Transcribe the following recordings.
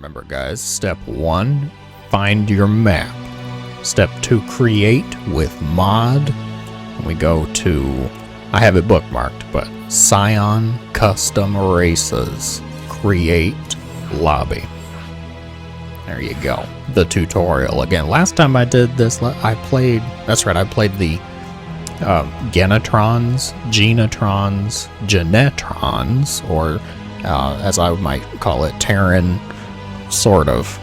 Remember guys, step 1, find your map. Step 2, create with mod. And we go to, I have it bookmarked, but Scion custom races, create lobby. There you go. The tutorial again. Last time I did this, I played the Genetrons, Genetrons, or as I might call it, Terran sort of.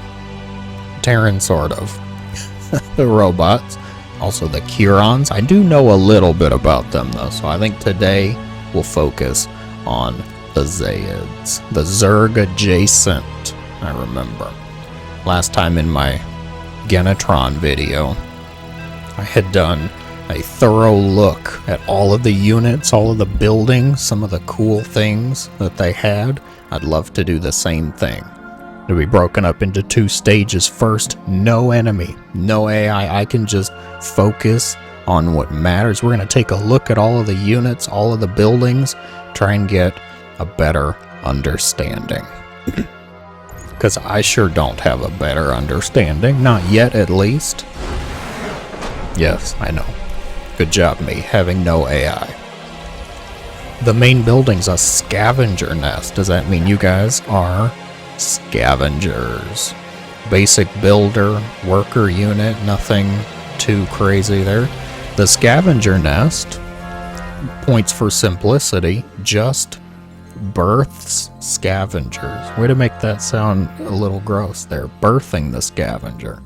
The robots. Also the Curons. I do know a little bit about them though, so I think today we'll focus on the XAYIDS. The Zerg adjacent, I remember. Last time in my Genetron video, I had done a thorough look at all of the units, all of the buildings, some of the cool things that they had. I'd love to do the same thing. It'll be broken up into 2 stages. First, no enemy, no AI. I can just focus on what matters. We're going to take a look at all of the units, all of the buildings, try and get a better understanding. Because I sure don't have a better understanding. Not yet, at least. Yes, I know. Good job, me, having no AI. The main building's a scavenger nest. Does that mean you guys are scavengers? Basic builder, worker unit, nothing too crazy there. The scavenger nest, points for simplicity, just births scavengers. Way to make that sound a little gross there. Birthing the scavenger.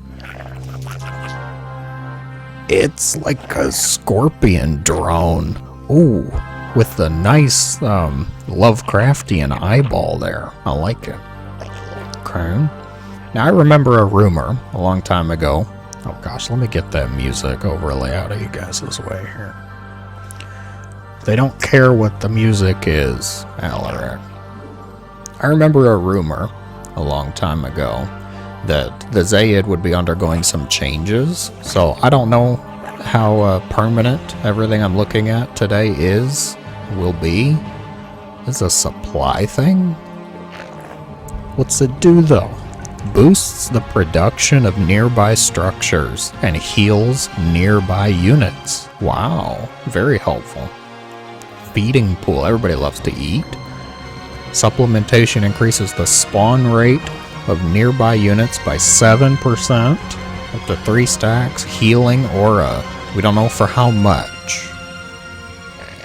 It's like a scorpion drone. Ooh, with the nice Lovecraftian eyeball there. I like it. Okay. Now I remember a rumor a long time ago. Oh gosh, let me get that music overlay out of you guys' way here. They don't care what the music is, Alaric. I remember a rumor a long time ago that the XAYID would be undergoing some changes. So I don't know how permanent everything I'm looking at today will be. Is a supply thing? What's it do though? Boosts the production of nearby structures and heals nearby units. Wow, very helpful. Feeding pool, everybody loves to eat. Supplementation increases the spawn rate of nearby units by 7%, up to 3 stacks. Healing aura, we don't know for how much.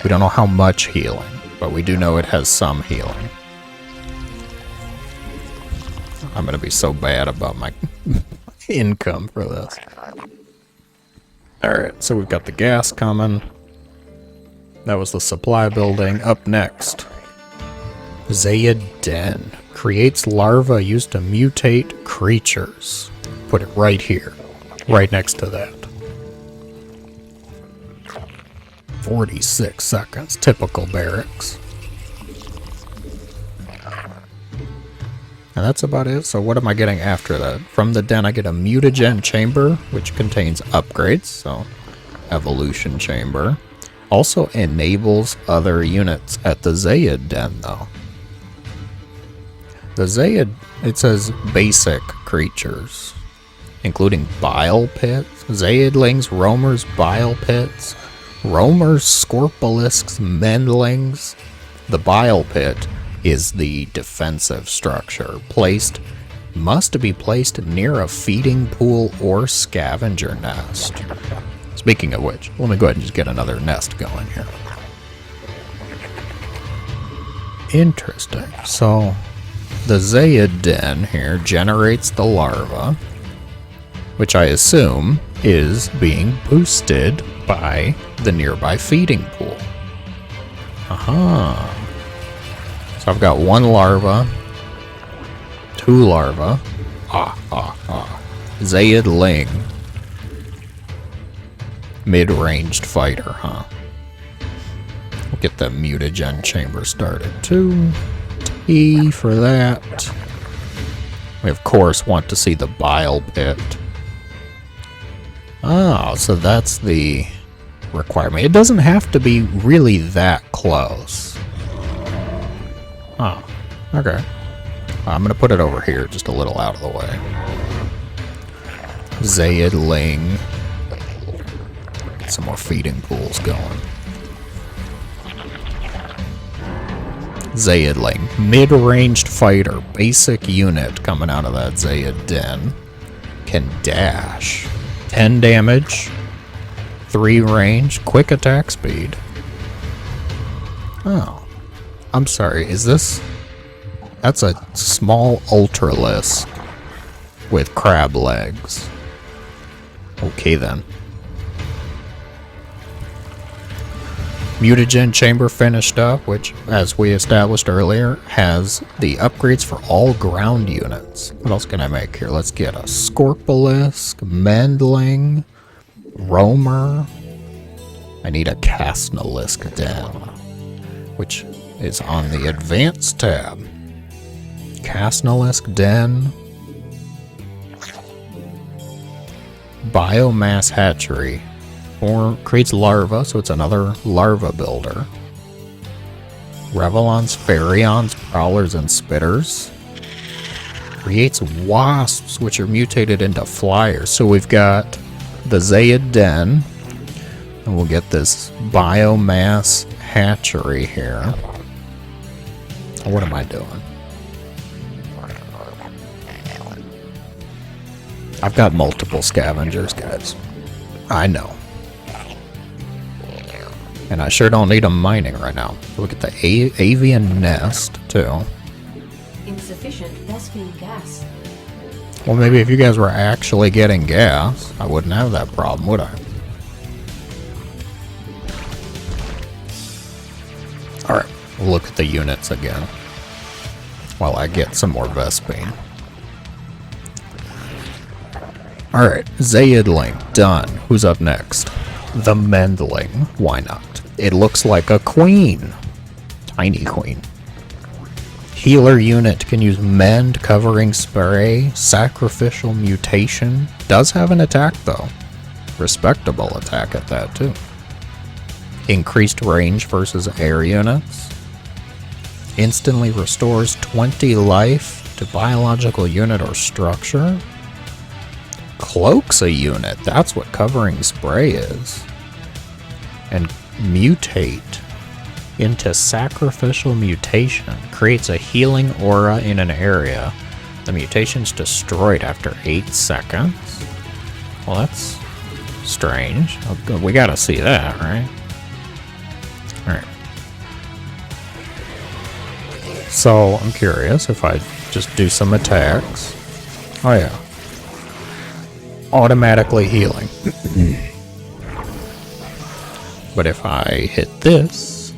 We don't know how much healing, but we do know it has some healing. I'm gonna be so bad about my income for this. Alright, so we've got the gas coming. That was the supply building. Up next, XAYID Den. Creates larvae used to mutate creatures. Put it right here. Right next to that. 46 seconds. Typical barracks. And that's about it. So what am I getting after that? From the den I get a mutagen chamber, which contains upgrades. So evolution chamber. Also enables other units at the XAYID den though. The XAYID, it says basic creatures, including bile pits, XAYIDlings, roamers, bile pits, roamers, scorpolisks, mendlings. The bile pit is the defensive structure. Must be placed near a feeding pool or scavenger nest. Speaking of which, let me go ahead and just get another nest going here. Interesting. So the XAYID den here generates the larva, which I assume is being boosted by the nearby feeding pool. Aha. So I've got 1 larva, 2 larva. XAYIDling. Mid-ranged fighter, huh? We'll get the mutagen chamber started too. T for that. We of course want to see the bile pit. Oh, so that's the requirement. It doesn't have to be really that close. Oh, okay. I'm gonna put it over here, just a little out of the way. XAYIDS. Get some more feeding pools going. XAYIDS, mid-ranged fighter, basic unit coming out of that XAYID den. Can dash. 10 damage, 3 range, quick attack speed. Oh. I'm sorry, is this... That's a small ultralisk with crab legs. Okay then. Mutagen chamber finished up, which, as we established earlier, has the upgrades for all ground units. What else can I make here? Let's get a Scorpalisk, Mendling, Roamer. I need a Casnalisk Den, which is on the Advanced tab. Casnalisk Den. Biomass Hatchery. Or creates larva, so it's another larva builder. Revelons, Pharions, Prowlers, and Spitters. Creates wasps, which are mutated into flyers. So we've got the XAYID Den, and we'll get this biomass hatchery here. What am I doing? I've got multiple scavengers, guys. I know. And I sure don't need them mining right now. Look at the avian nest, too. Insufficient Vespine gas. Well, maybe if you guys were actually getting gas, I wouldn't have that problem, would I? Alright, we'll look at the units again. While I get some more Vespine. Alright, XAYID done. Who's up next? The Mendling. Why not? It looks like a queen. Tiny queen. Healer unit can use Mend, Covering Spray, Sacrificial Mutation. Does have an attack though. Respectable attack at that too. Increased range versus air units. Instantly restores 20 life to biological unit or structure. Cloaks a unit. That's what Covering Spray is. And mutate into Sacrificial Mutation. Creates a healing aura in an area. The mutation's destroyed after 8 seconds. Well, that's strange. We gotta see that, right? Alright. So, I'm curious if I just do some attacks. Oh yeah. Automatically healing. But if I hit this...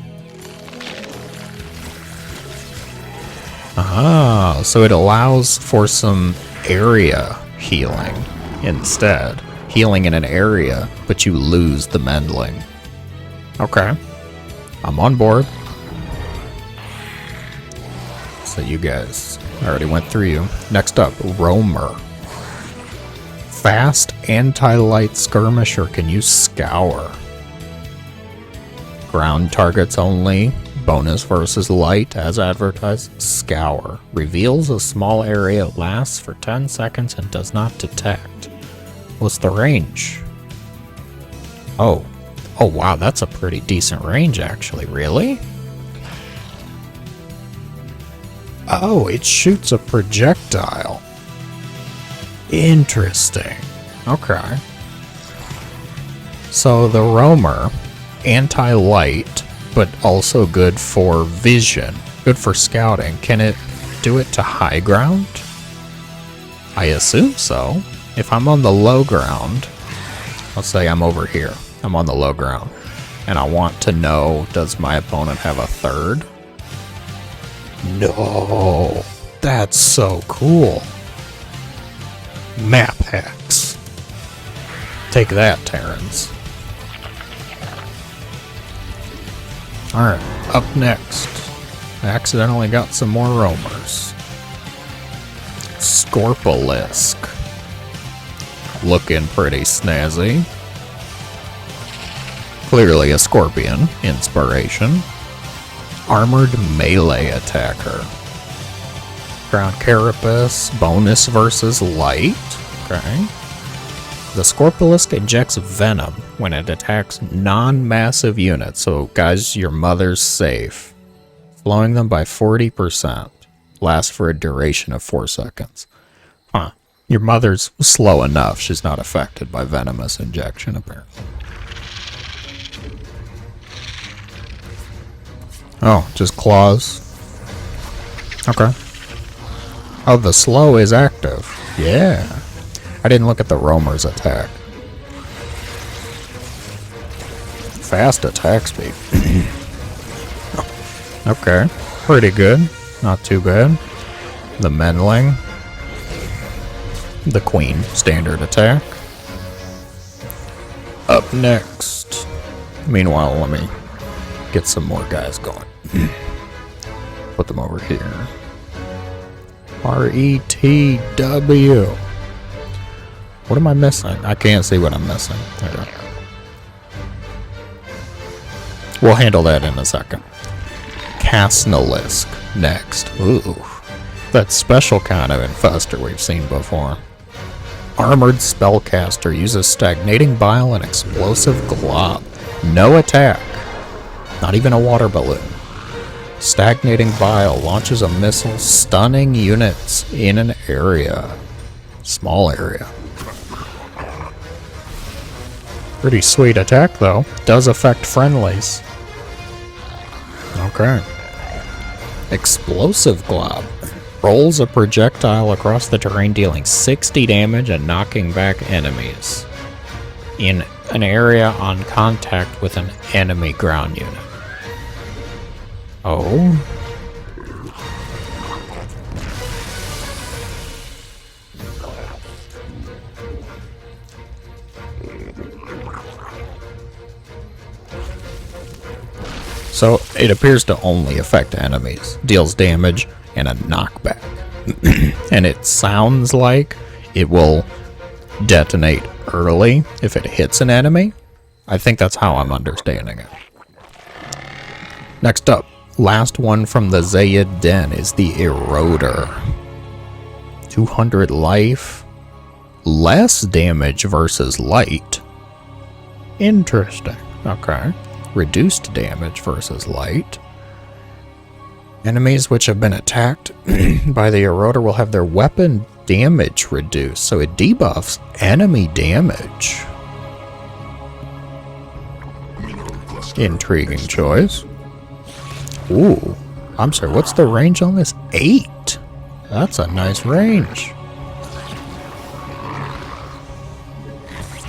Ah, so it allows for some area healing instead. Healing in an area, but you lose the Mendling. Okay. I'm on board. So you guys, I already went through you. Next up, Roamer. Fast anti-light skirmisher can use Scour. Ground targets only. Bonus versus light as advertised. Scour. Reveals a small area, lasts for 10 seconds and does not detect. What's the range? Oh. Oh wow, that's a pretty decent range actually. Really? Oh, it shoots a projectile. Interesting. Okay. So the Roamer, anti-light, but also good for vision, good for scouting. Can it do it to high ground? I assume so. If I'm on the low ground, let's say I'm over here. I'm on the low ground, and I want to know, does my opponent have a third? No. That's so cool. Map hacks. Take that, Terrans. Alright, up next. I accidentally got some more roamers. Scorpalisk. Looking pretty snazzy. Clearly a scorpion inspiration. Armored melee attacker. Ground Carapace, bonus versus light. Okay. The Scorpilisk injects venom when it attacks non-massive units. So, guys, your mother's safe. Slowing them by 40%. Lasts for a duration of 4 seconds. Huh. Your mother's slow enough. She's not affected by venomous injection, apparently. Oh, just claws. Okay. Oh, the slow is active. Yeah. I didn't look at the roamer's attack. Fast attack speed. Okay. Pretty good. Not too bad. The Menling. The Queen. Standard attack. Up next. Meanwhile, let me get some more guys going. Put them over here. RETW. What am I missing? I can't see what I'm missing. Okay. We'll handle that in a second. Casnalisk next. Ooh. That special kind of infester we've seen before. Armored spellcaster uses stagnating bile and explosive glob. No attack. Not even a water balloon. Stagnating bile launches a missile stunning units in an area. Small area. Pretty sweet attack though. Does affect friendlies. Okay. Explosive glob. Rolls a projectile across the terrain dealing 60 damage and knocking back enemies. In an area on contact with an enemy ground unit. Oh. So it appears to only affect enemies, deals damage and a knockback. And it sounds like it will detonate early if it hits an enemy. I think that's how I'm understanding it. Next up. Last one from the XAYID Den is the Eroder. 200 life. Less damage versus light. Interesting. Okay. Reduced damage versus light. Enemies which have been attacked by the Eroder will have their weapon damage reduced. So it debuffs enemy damage. Intriguing choice. Ooh, I'm sorry, what's the range on this? 8. That's a nice range.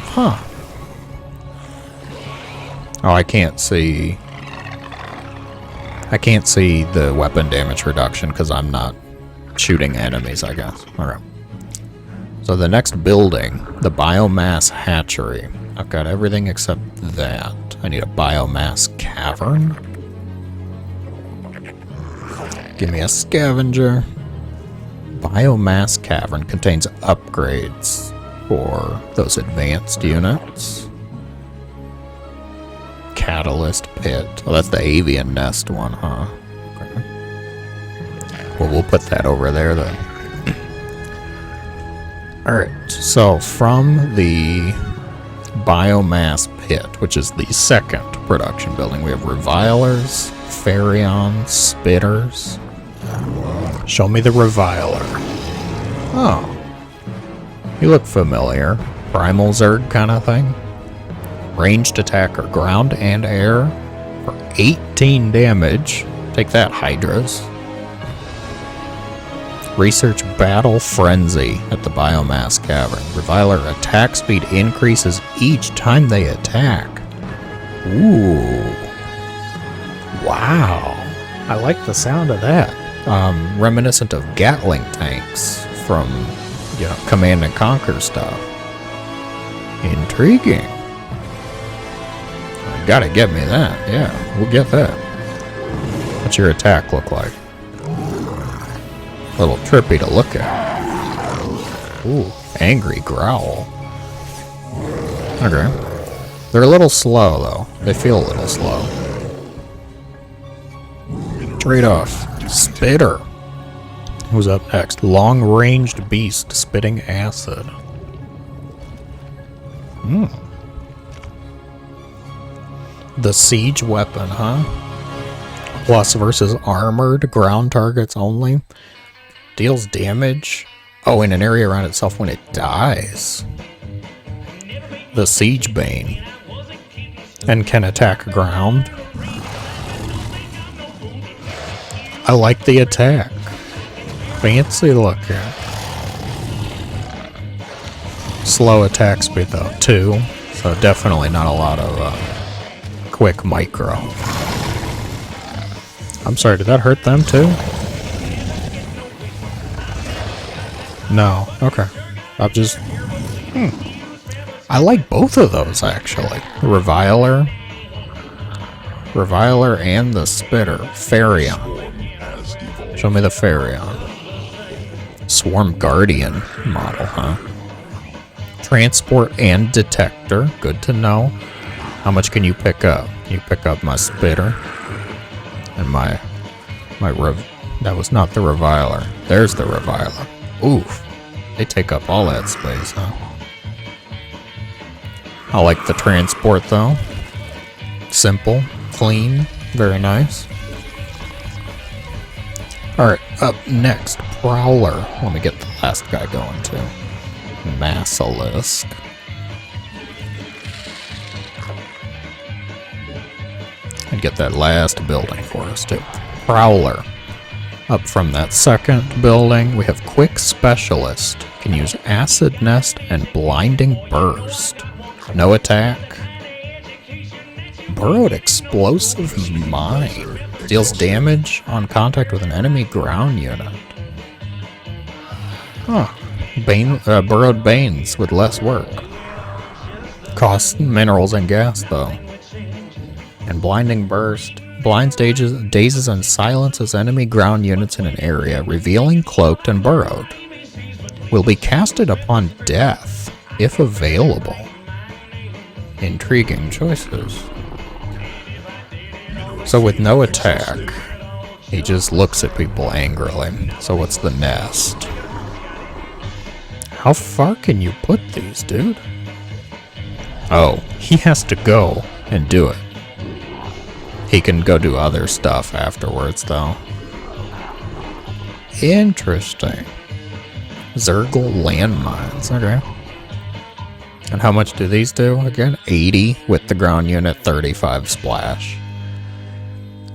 Huh. Oh, I can't see the weapon damage reduction because I'm not shooting enemies, I guess. Alright. So the next building, the biomass hatchery. I've got everything except that. I need a biomass cavern. Give me a scavenger. Biomass cavern contains upgrades for those advanced units. Catalyst pit. Oh, that's the avian nest one, huh? Okay. Well, we'll put that over there then. Alright, so from the biomass pit, which is the second production building, we have revilers, Ferions, spitters. Show me the reviler. Oh. You look familiar. Primal Zerg kind of thing. Ranged attacker, ground and air for 18 damage. Take that, Hydras. Research Battle Frenzy at the Biomass Cavern. Reviler attack speed increases each time they attack. Ooh. Wow. I like the sound of that. Reminiscent of Gatling tanks from, you know, Command and Conquer stuff. Intriguing. Gotta get me that. Yeah, we'll get that. What's your attack look like? A little trippy to look at. Ooh, angry growl. Okay. They're a little slow, though. They feel a little slow. Trade off. Spitter. Who's up next? Long-ranged beast spitting acid. The siege weapon, huh? Plus versus armored ground targets only. Deals damage. Oh, in an area around itself when it dies. The siege bane. And can attack ground. I like the attack. Fancy looking. Slow attack speed though, 2. So definitely not a lot of quick micro. I'm sorry, did that hurt them too? No, okay. I'm just... I like both of those actually. Reviler. Reviler and the Spitter. Farion. Show me the Farion. Swarm Guardian model, huh? Transport and Detector. Good to know. How much can you pick up? You pick up my Spitter. And my that was not the Reviler. There's the Reviler. Oof. They take up all that space, huh? I like the transport though. Simple, clean, very nice. Alright, up next, Prowler. Let me get the last guy going too. Massilisk. And get that last building for us too. Prowler. Up from that second building, we have Quick Specialist. Can use Acid Nest and Blinding Burst. No attack. Burrowed Explosive Mine. Deals damage on contact with an enemy ground unit. Huh. Burrowed Banes with less work. Costs minerals and gas though. And Blinding Burst blinds, dazes, and silences enemy ground units in an area, revealing cloaked and burrowed. Will be casted upon death, if available. Intriguing choices. So with no attack, he just looks at people angrily. So what's the nest? How far can you put these, dude? Oh, he has to go and do it. He can go do other stuff afterwards, though. Interesting. Zergal landmines, okay. And how much do these do again? 80 with the ground unit, 35 splash.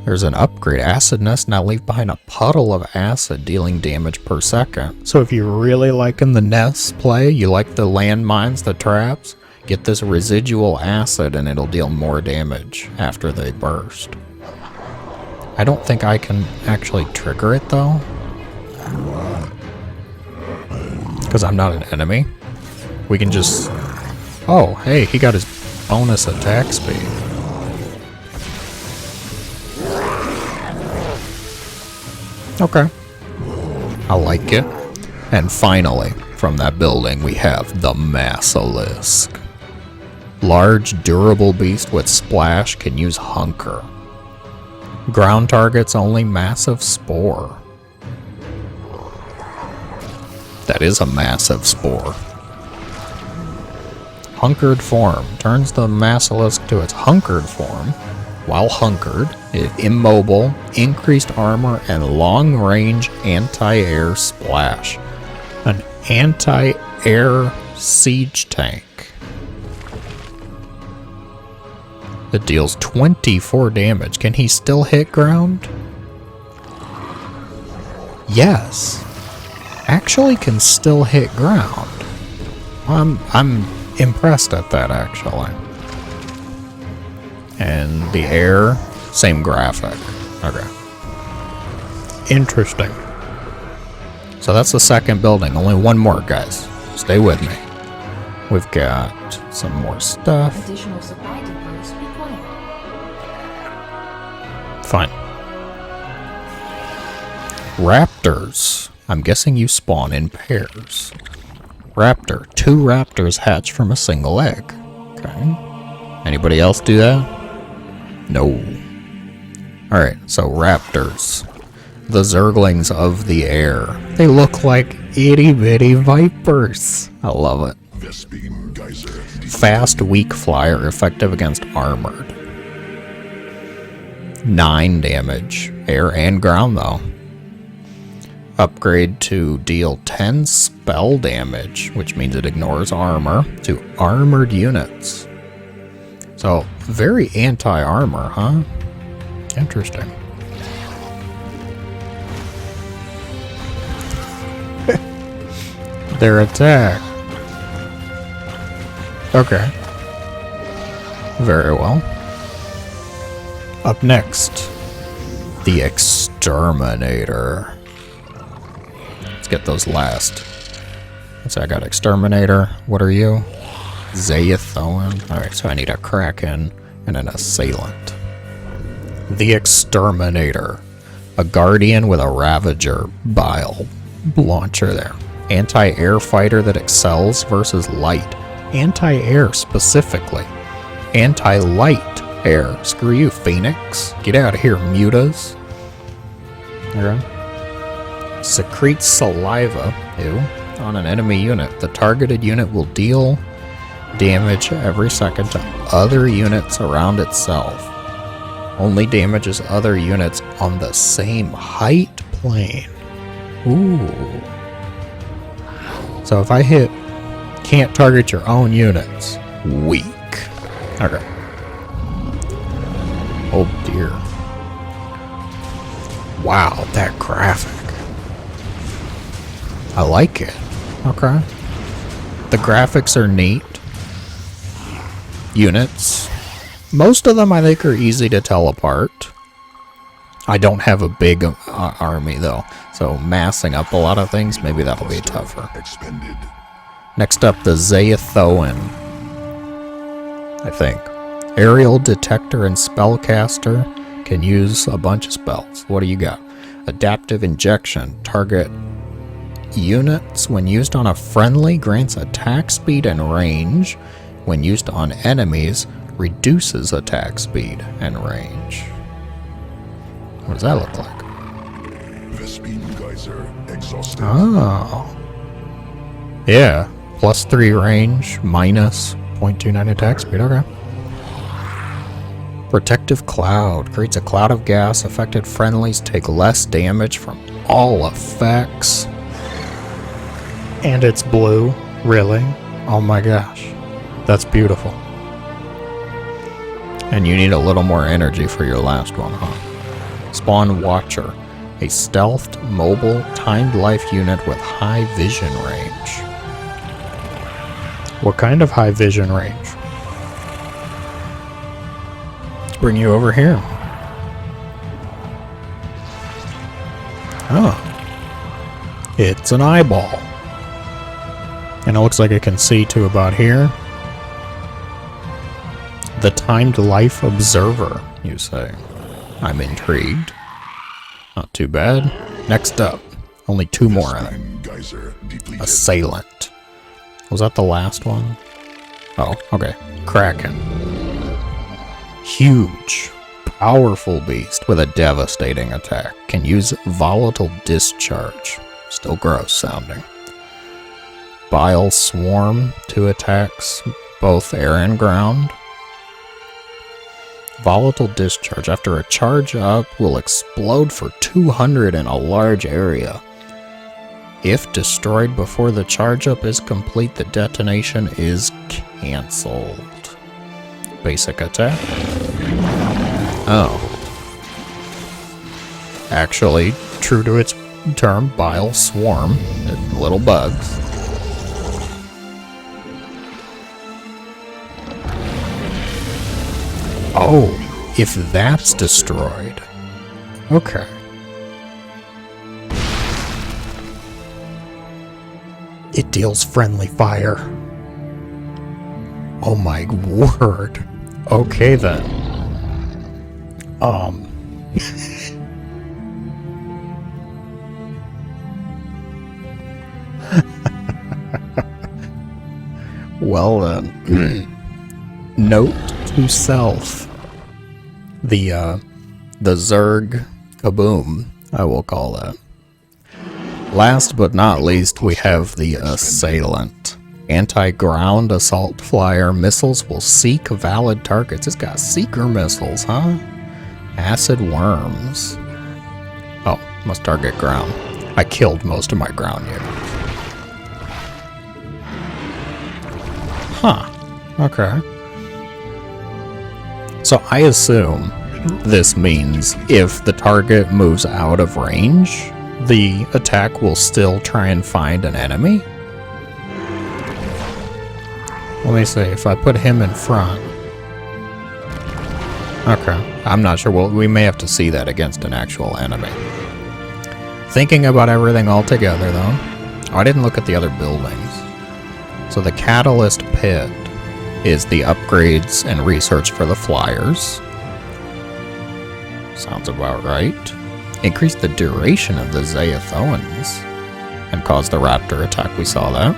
There's an upgrade. Acid Nest now leave behind a puddle of acid dealing damage per second. So if you're really liking the Nest play, you like the landmines, the traps, get this residual acid and it'll deal more damage after they burst. I don't think I can actually trigger it though. Because I'm not an enemy. We can just... Oh, hey, he got his bonus attack speed. Okay. I like it. And finally, from that building, we have the Massilisk. Large, durable beast with splash can use Hunker. Ground targets only massive spore. That is a massive spore. Hunkered form. Turns the Massilisk to its hunkered form. While hunkered, it immobile, increased armor, and long-range anti-air splash. An anti-air siege tank. That deals 24 damage. Can he still hit ground? Yes. Actually can still hit ground. I'm impressed at that, actually. And the air, same graphic. Okay. Interesting. So that's the second building. Only one more, guys. Stay with me. We've got some more stuff. Additional supply depots required. Fine. Raptors. I'm guessing you spawn in pairs. Raptor. 2 raptors hatch from a single egg. Okay. Anybody else do that? No. Alright, so raptors. the Zerglings of the air. They look like itty bitty vipers. I love it. Fast, weak flyer, effective against armored. 9 damage, air and ground though. Upgrade to deal 10 spell damage, which means it ignores armor, to armored units. So, very anti-armor, huh? Interesting. Their attack. Okay. Very well. Up next, the Exterminator. Let's get those last. So I got Exterminator. What are you? Zayathon. Alright, so I need a Kraken and an Assailant. The Exterminator. A Guardian with a Ravager Bile launcher there. Anti-air fighter that excels versus light. Anti-air specifically. Anti-light air. Screw you, Phoenix. Get out of here, Mutas. Okay. Secretes saliva, ew, on an enemy unit. The targeted unit will deal damage every second to other units around itself. Only damages other units on the same height plane. Ooh. So if I hit can't target your own units, weak. Okay. Oh dear. Wow, that graphic. I like it. Okay. The graphics are neat. Units. Most of them I think are easy to tell apart. I don't have a big army though, so massing up a lot of things, maybe that'll be tougher. Next up, the Zayathon. I think. Aerial Detector and Spellcaster can use a bunch of spells. What do you got? Adaptive Injection. Target units when used on a friendly grants attack speed and range. When used on enemies, reduces attack speed and range. What does that look like? Oh. Yeah. +3 range, minus 0.29 attack speed. Okay. Protective Cloud. Creates a cloud of gas. Affected friendlies take less damage from all effects. And it's blue. Really? Oh my gosh. That's beautiful. And you need a little more energy for your last one, huh? Spawn Watcher. A stealthed, mobile, timed life unit with high vision range. What kind of high vision range? Let's bring you over here. Oh. It's an eyeball. And it looks like it can see to about here. The timed life observer, you say. I'm intrigued. Not too bad. Next up. Only 2 more of them. Assailant. Was that the last one? Oh, okay. Kraken. Huge, powerful beast with a devastating attack. Can use volatile discharge. Still gross sounding. Bile Swarm. 2 attacks, both air and ground. Volatile discharge. After a charge up, will explode for 200 in a large area. If destroyed before the charge up is complete, the detonation is cancelled. Basic attack. Oh. Actually, true to its term, Bile Swarm. Little bugs. Oh, if that's destroyed. Okay. It deals friendly fire. Oh my word. Okay then. Well then. Note to self. The Zerg Kaboom I will call that. Last but not least, we have the Assailant. Anti-ground assault flyer missiles will seek valid targets. It's got seeker missiles, huh? Acid worms. Oh, must target ground. I killed most of my ground units. Huh. Okay. So I assume this means if the target moves out of range, the attack will still try and find an enemy? Let me see, if I put him in front. Okay, I'm not sure. Well, we may have to see that against an actual enemy. Thinking about everything all together, though. Oh, I didn't look at the other buildings. So the Catalyst Pit is the upgrades and research for the flyers. Sounds about right. Increase the duration of the Zayathoans and cause the Raptor attack. We saw that.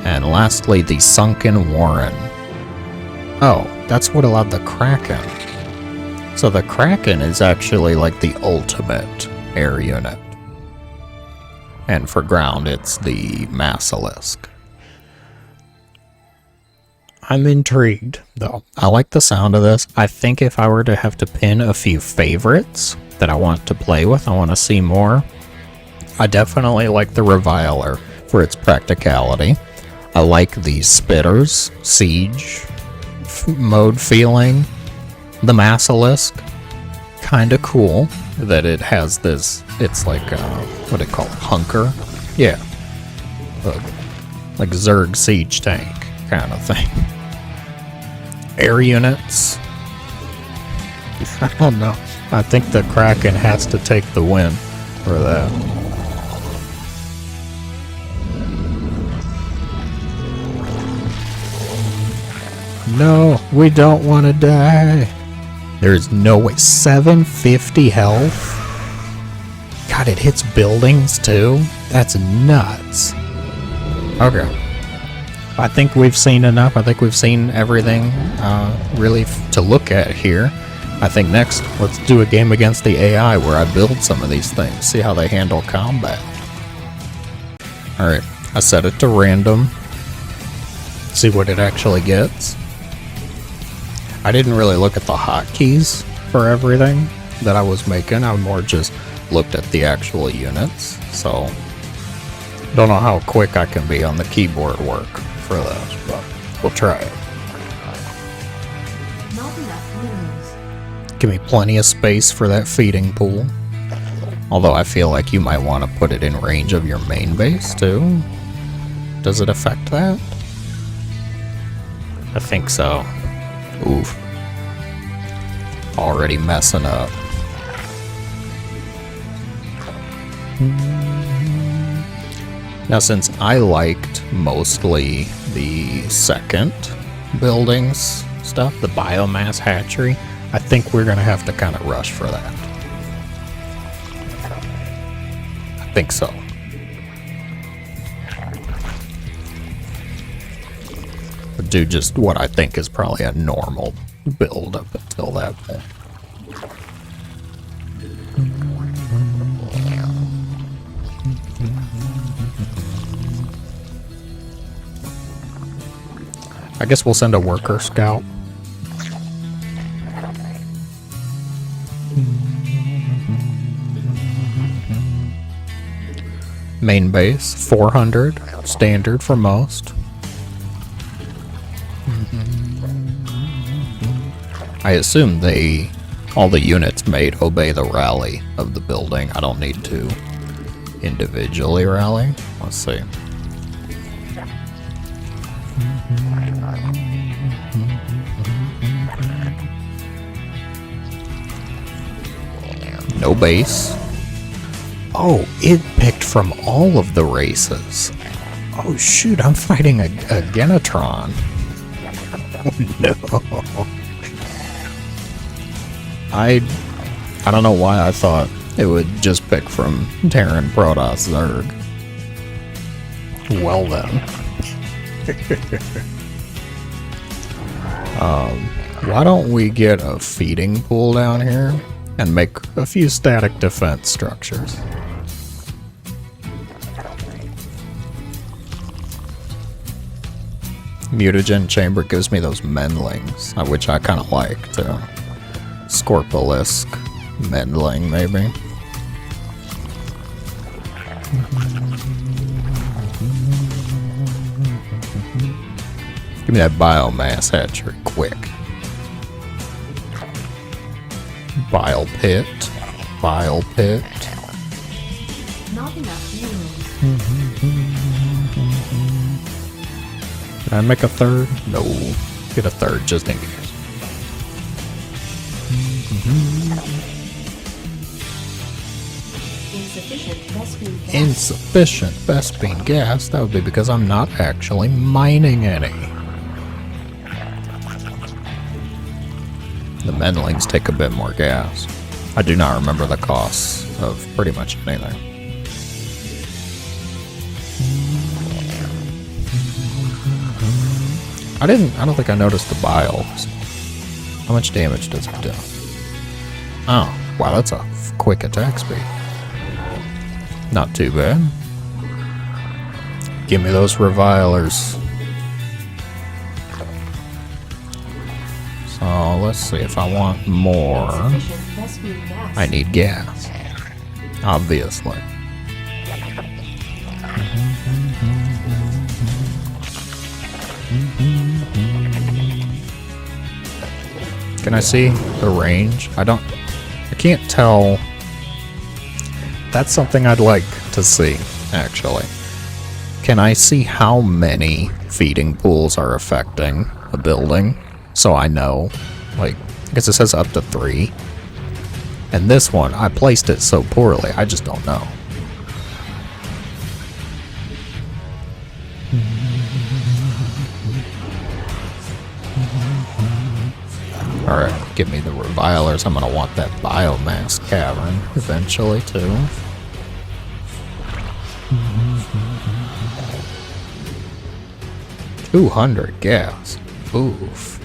And lastly, the Sunken Warren. Oh, that's what allowed the Kraken. So the Kraken is actually like the ultimate air unit. And for ground, it's the Massilisk. I'm intrigued, though. I like the sound of this. I think if I were to have to pin a few favorites that I want to play with, I want to see more, I definitely like the Reviler for its practicality. I like the Spitters, Siege mode feeling. The Massilisk, kinda cool that it has this, it's like, what do they call it, hunker? Yeah. Like Zerg siege tank kind of thing. Air units. I don't know. I think the Kraken has to take the win for that. No, we don't want to die. There's no way. 750 health? God, it hits buildings too? That's nuts. Okay. I think we've seen enough. I think we've seen everything really to look at here. I think next, let's do a game against the AI where I build some of these things, see how they handle combat. Alright, I set it to random. See what it actually gets. I didn't really look at the hotkeys for everything that I was making. I more just looked at the actual units. So, don't know how quick I can be on the keyboard work for those, but we'll try it. Not enough minerals. Give me plenty of space for that feeding pool. Although I feel like you might want to put it in range of your main base too. Does it affect that? I think so. Oof. Already messing up. Now, since I liked mostly the second buildings stuff, the biomass hatchery, I think we're going to have to kind of rush for that. I think so. Do just what I think is probably a normal build up until that point. I guess we'll send a worker scout. Main base, 400, standard for most. I assume all the units made obey the rally of the building. I don't need to individually rally. Let's see. No base. Oh, it picked from all of the races. Oh shoot, I'm fighting a Genetron. Oh no. I don't know why I thought it would just pick from Terran Protoss Zerg. Well then. Why don't we get a feeding pool down here? and make a few static defense structures. Mutagen chamber gives me those menlings, which I kind of like too. Scorpolisk menling, maybe. Give me that biomass hatchery quick. Bile pit. Bile pit. Not enough minerals. Can I make a third? No. Get a third just in case. Insufficient Vespene gas. Insufficient Vespene gas? That would be because I'm not actually mining any. The menlings take a bit more gas. I do not remember the costs of pretty much anything. I don't think I noticed the biles. How much damage does it do? Oh, wow, that's a quick attack speed. Not too bad. Give me those revilers. So let's see, if I want more, Insufficient Vespene gas. I need gas. Obviously. Can I see the range? I can't tell. That's something I'd like to see, actually. Can I see how many feeding pools are affecting a building? So I know. Like, I guess it says up to 3. And this one, I placed it so poorly, I just don't know. Alright, give me the revilers. I'm gonna want that biomass cavern eventually, too. $200 gas. Oof.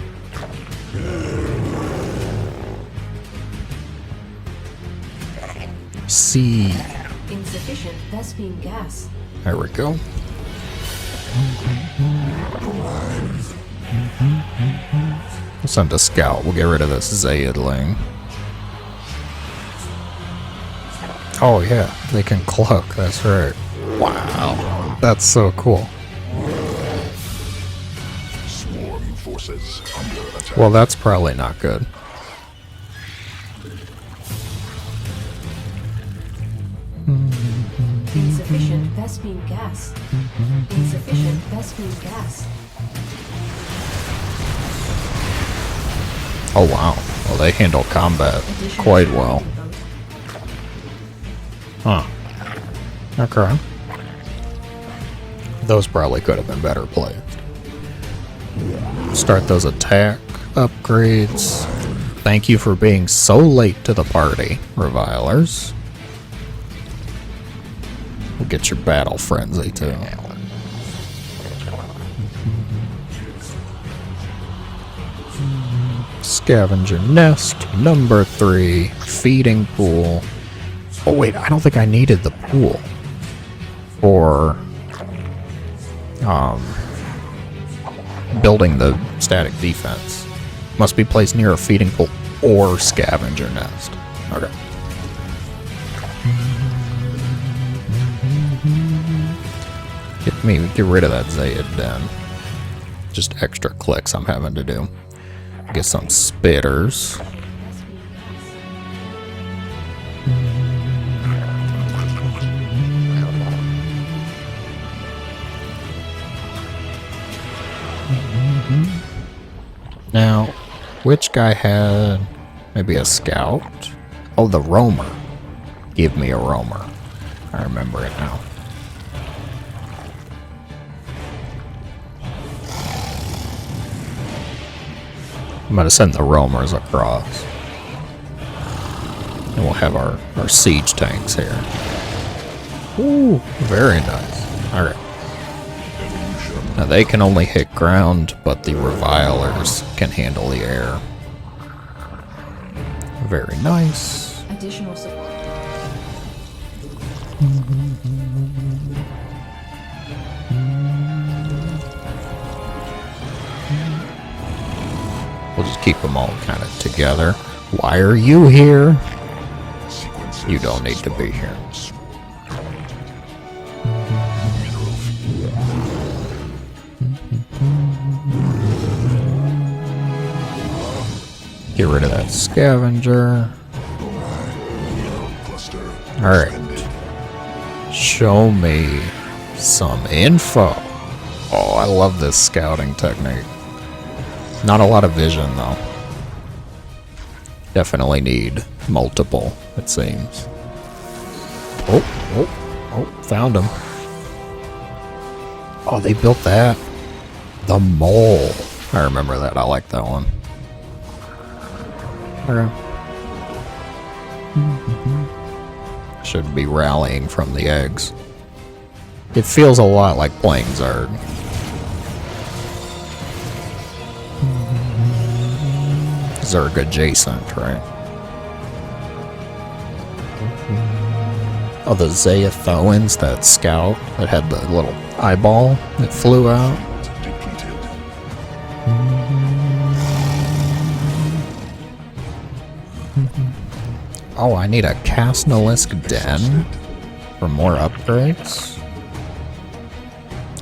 See. Insufficient Vespene gas. There we go. We'll send a scout. We'll get rid of this Zayidling. Oh yeah, they can cloak. That's right. Wow, that's so cool. Swarm forces under attack. Well, that's probably not good. Insufficient Vespene gas. Insufficient Vespene gas. Oh wow. Well, they handle combat quite well. Huh. Okay. Those probably could have been better played. Start those attack upgrades. Thank you for being so late to the party, revilers. We'll get your battle frenzy too. Scavenger nest, number 3, feeding pool. Oh wait, I don't think I needed the pool for building the static defense. Must be placed near a feeding pool or scavenger nest. Okay. Get rid of that Zayid den. Just extra clicks I'm having to do. Get some spitters. Now, which guy had maybe a scout? Oh, the roamer. Give me a roamer. I remember it now. I'm gonna send the roamers across. And we'll have our siege tanks here. Ooh, very nice. Alright. Now they can only hit ground, but the revilers can handle the air. Very nice. Additional support. We'll just keep them all kind of together. Why are you here? Sequences You don't need to be here. Get rid of that scavenger. cluster. Alright. Show me some info. Oh, I love this scouting technique. Not a lot of vision, though. Definitely need multiple, it seems. Oh, found him. Oh, they built that. The mole. I remember that. I like that one. Okay. Should be rallying from the eggs. It feels a lot like playing Zerg. Zerg adjacent, right? Oh, the Xayathoans, that scout that had the little eyeball that flew out. Depleted. Oh, I need a Casnalisk Den for more upgrades.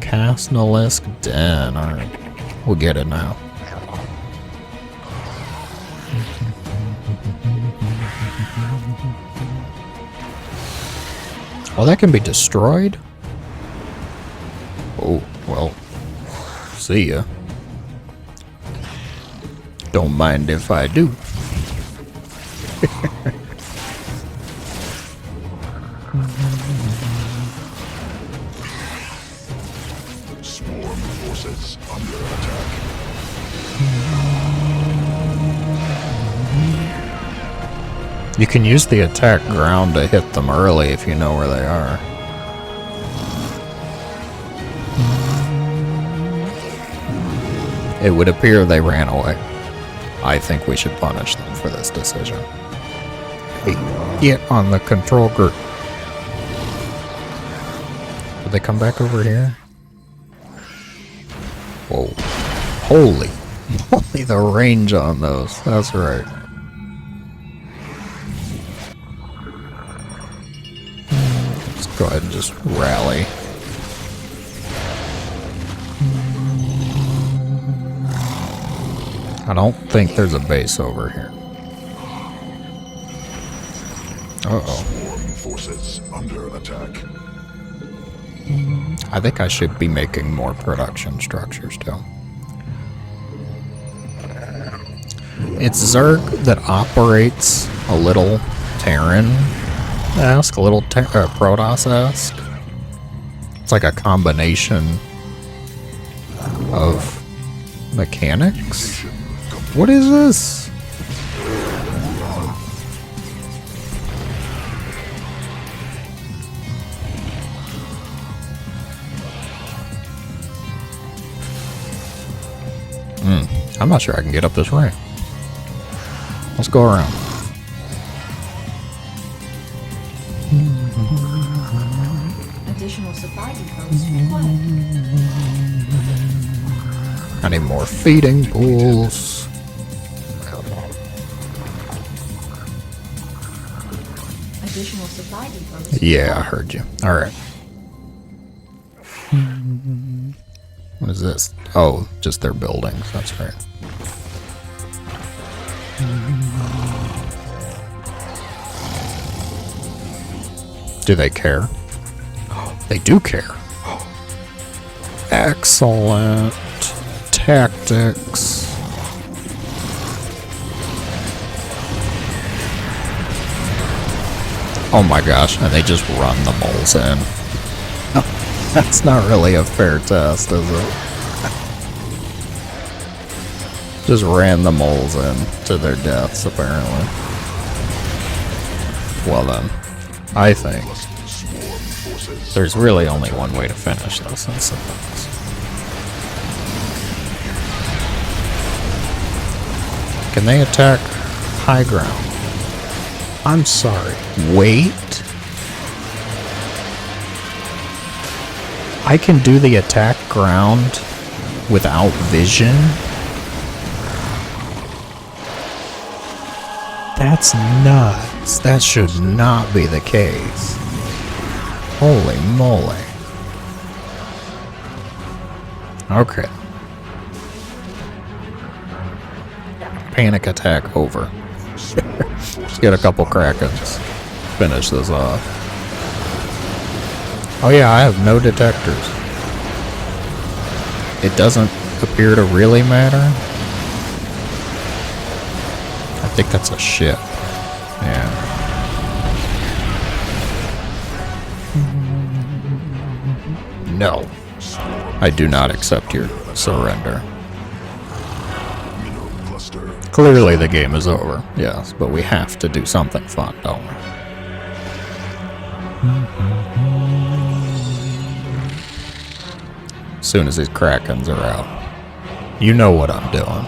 Casnalisk Den, alright. We'll get it now. Oh, that can be destroyed? Oh, well. See ya. Don't mind if I do. Swarm forces under attack. You can use the attack ground to hit them early if you know where they are. It would appear they ran away. I think we should punish them for this decision. Hey, get on the control group. Did they come back over here? Whoa. Holy. Holy, the range on those. That's right. Let's go ahead and just rally. I don't think there's a base over here. Uh-oh. Swarm forces under attack. I think I should be making more production structures too. It's Zerg that operates a little Terran-esque, a little Protoss-esque. It's like a combination of mechanics. What is this? I'm not sure I can get up this ramp. Let's go around. Additional supply depots required. I need more feeding pools. Additional supply depots. Yeah, I heard you. Alright. What is this? Oh, just their buildings. That's right. Do they care? They do care. Excellent tactics. Oh my gosh, and they just run the moles in. That's not really a fair test, is it? Just ran the moles in to their deaths, apparently. Well then, I think Swarm forces. there's really only one way to finish this instance. Can they attack high ground? I'm sorry. Wait. I can do the attack ground without vision? That's nuts. That should not be the case. Holy moly. Okay. Panic attack over. Let's get a couple Krakens. Finish this off. Oh yeah, I have no detectors. It doesn't appear to really matter. I think that's a ship. Yeah. No. I do not accept your surrender. Mineral cluster. Clearly the game is over, yes, but we have to do something fun, don't we? As soon as these Krakens are out. You know what I'm doing.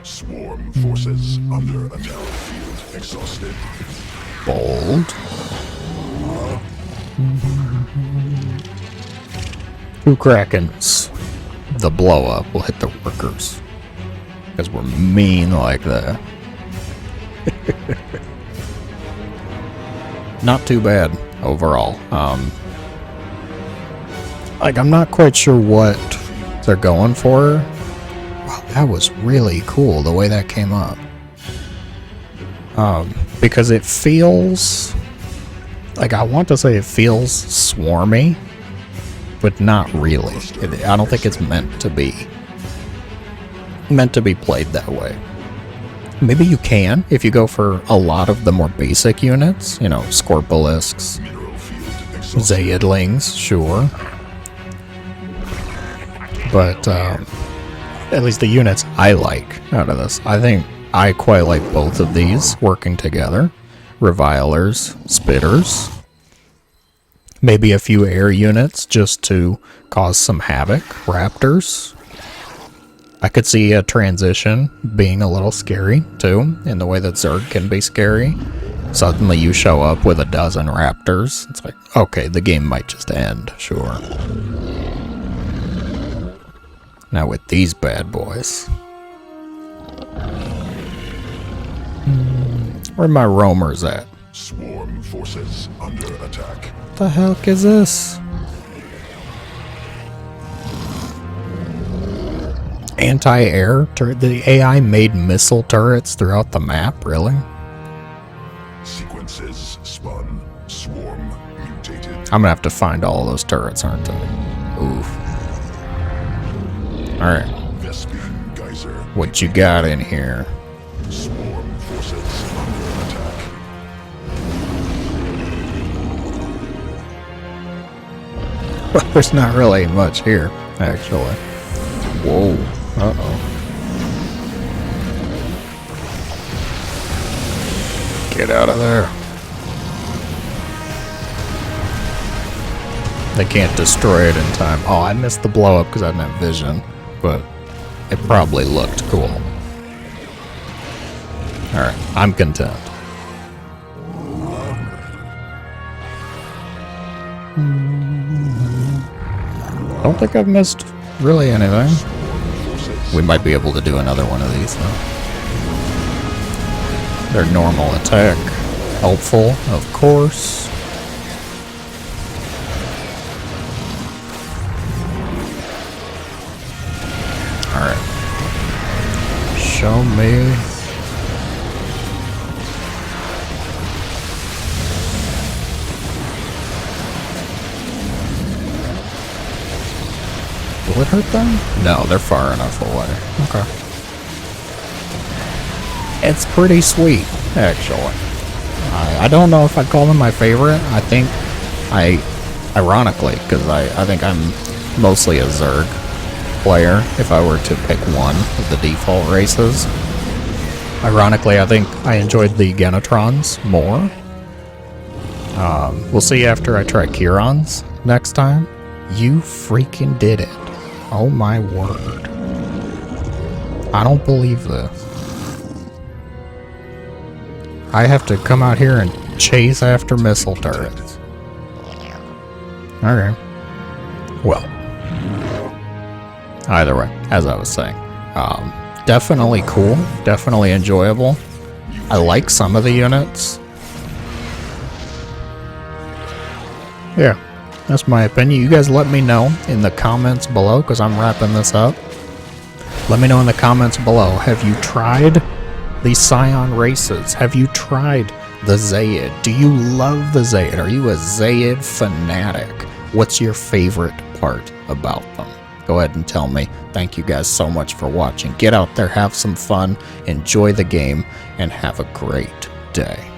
Swarm forces under attack. Field exhausted. Bold. Two Krakens. The blow up will hit the workers. Because we're mean like that. Not too bad overall. Like, I'm not quite sure what they're going for. Wow, that was really cool the way that came up. Because it feels like, I want to say it feels swarmy, but not really. I don't think it's meant to be played that way. Maybe you can if you go for a lot of the more basic units, you know, Scorpolisks, Mineral field exhausted. Zayidlings, sure. But at least the units I like out of this, I think I quite like both of these working together. Revilers, Spitters, maybe a few air units just to cause some havoc. Raptors. I could see a transition being a little scary too, in the way that Zerg can be scary. Suddenly you show up with a dozen Raptors. It's like, okay, the game might just end, sure. Now with these bad boys. Where my roamers at? Swarm forces under attack. What the heck is this? Anti-air turret? The AI made missile turrets throughout the map, really? Sequences spun. Swarm mutated. I'm gonna have to find all those turrets, aren't I? Oof. Alright, Vespine geyser. what you got in here? Swarm forces under attack. Well, there's not really much here, actually. Whoa. Uh-oh. Get out of there. They can't destroy it in time. Oh, I missed the blow up because I didn't have vision, but it probably looked cool. Alright, I'm content. I don't think I've missed really anything. We might be able to do another one of these though. Their normal attack. Helpful, of course. Alright. Show me. Will it hurt them? No, they're far enough away. Okay. It's pretty sweet, actually. I don't know if I'd call them my favorite. I think ironically, because I think I'm mostly a Zerg player, if I were to pick one of the default races. Ironically, I think I enjoyed the Genetrons more. We'll see after I try Kirons next time. You freaking did it. Oh my word. I don't believe this. I have to come out here and chase after missile turrets. Okay. Well. Either way, as I was saying. Definitely cool. Definitely enjoyable. I like some of the units. Yeah, that's my opinion. You guys let me know in the comments below, because I'm wrapping this up. Let me know in the comments below. Have you tried the Scion races? Have you tried the XAYID? Do you love the XAYID? Are you a XAYID fanatic? What's your favorite part about them? Go ahead and tell me. Thank you guys so much for watching. Get out there, have some fun, enjoy the game, and have a great day.